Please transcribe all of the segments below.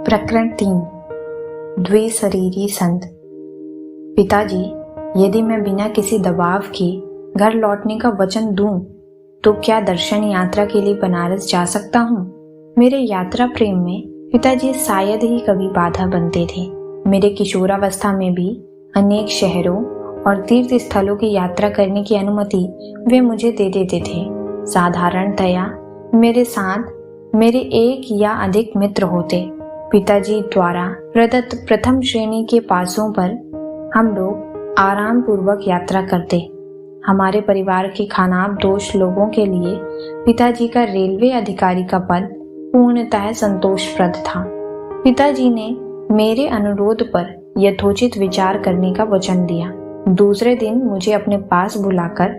प्रकरण 3। द्विशरीरी संत। पिताजी, यदि मैं बिना किसी दबाव के घर लौटने का वचन दूं, तो क्या दर्शन यात्रा के लिए बनारस जा सकता हूं? मेरे यात्रा प्रेम में पिताजी शायद ही कभी बाधा बनते थे। मेरे किशोरावस्था में भी अनेक शहरों और तीर्थ स्थलों की यात्रा करने की अनुमति वे मुझे दे देते थे। साधारणतया मेरे साथ मेरे एक या अधिक मित्र होते। पिताजी द्वारा प्रदत्त प्रथम श्रेणी के पासों पर हम लोग आराम पूर्वक यात्रा करते। हमारे परिवार के खानाबदोश लोगों के लिए पिताजी का रेलवे अधिकारी का पद पूर्णतः संतोषप्रद था। पिताजी ने मेरे अनुरोध पर यथोचित विचार करने का वचन दिया। दूसरे दिन मुझे अपने पास बुलाकर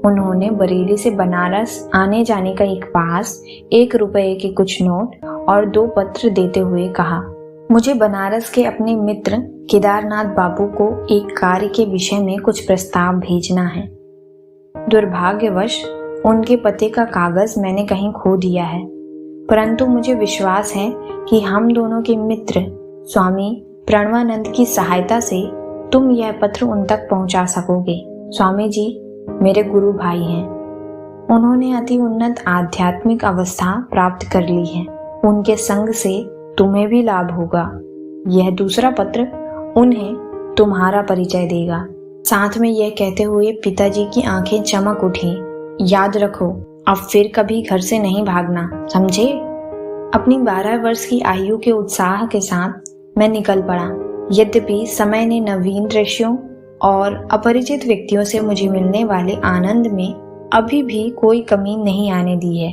उन्होंने बरेली से बनारस आने जाने का एक पास, 1 रुपये के कुछ नोट और 2 पत्र देते हुए कहा, मुझे बनारस के अपने मित्र केदारनाथ बाबू को एक कार्य के विषय में कुछ प्रस्ताव भेजना है। दुर्भाग्यवश उनके पते का कागज मैंने कहीं खो दिया है, परंतु मुझे विश्वास है कि हम दोनों के मित्र स्वामी प्रणवानंद की सहायता से तुम यह पत्र उन तक पहुंचा सकोगे। स्वामी जी मेरे गुरु भाई हैं। उन्होंने अति उन्नत आध्यात्मिक अवस्था प्राप्त कर ली है। उनके संग से तुम्हें भी लाभ होगा। यह दूसरा पत्र उन्हें तुम्हारा परिचय देगा। साथ में यह कहते हुए पिताजी की आंखें चमक उठी। याद रखो, अब फिर कभी घर से नहीं भागना, समझे? अपनी 12 वर्ष की आयु के उत्साह के साथ मैं निकल पड़ा। यद्यपि समय ने नवीन दृश्यों और अपरिचित व्यक्तियों से मुझे मिलने वाले आनंद में अभी भी कोई कमी नहीं आने दी है।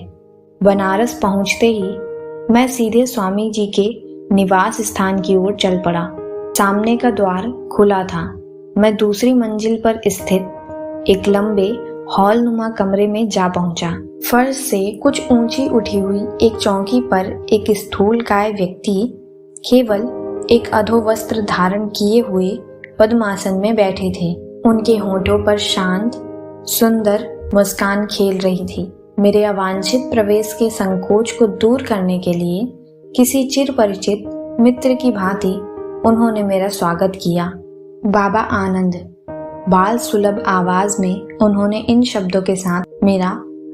बनारस पहुंचते ही मैं सीधे स्वामी जी के निवास स्थान की ओर चल पड़ा। सामने का द्वार खुला था। मैं दूसरी मंजिल पर स्थित एक लंबे हॉल नुमा कमरे में जा पहुंचा। फर्श से कुछ ऊंची उठी हुई एक चौकी पर एक स्थूलकाय व्यक्ति केवल एक अधोवस्त्र धारण किए हुए पद्मासन में बैठे थे। उनके होठों पर शांत सुंदर मुस्कान खेल रही थी। मेरे अवांछित प्रवेश के संकोच को दूर करने के लिए किसी चिर परिचित मित्र की भांति उन्होंने मेरा स्वागत किया। बाबा आनंद, बाल सुलभ आवाज में उन्होंने इन शब्दों के साथ मेरा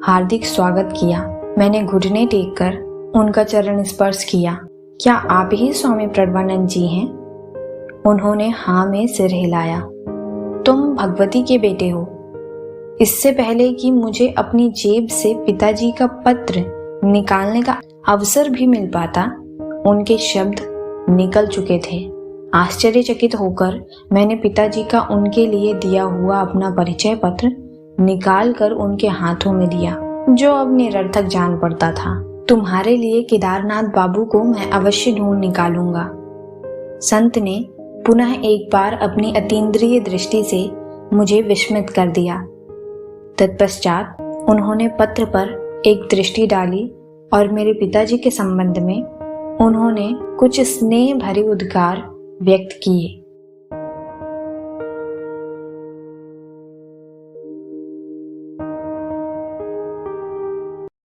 हार्दिक स्वागत किया। मैंने घुटने टेक कर उनका चरण स्पर्श किया। क्या आप ही स्वामी प्रणवानंद जी हैं? उन्होंने हाँ में सिर हिलाया। तुम भगवती के बेटे हो। इससे पहले कि मुझे अपनी जेब से पिताजी का पत्र निकालने का अवसर भी मिल पाता, उनके शब्द निकल चुके थे। आश्चर्यचकित होकर मैंने पिताजी का उनके लिए दिया हुआ अपना परिचय पत्र निकाल कर उनके हाथों में दिया, जो अब निरर्थक जान पड़ता था। तुम्हारे लिए केदारनाथ बाबू को मैं अवश्य ढूंढ निकालूंगा। संत ने पुनः एक बार अपनी अतीन्द्रिय दृष्टि से मुझे विस्मित कर दिया। तत्पश्चात उन्होंने पत्र पर एक दृष्टि डाली और मेरे पिताजी के संबंध में उन्होंने कुछ स्नेह भरे उद्गार व्यक्त किए।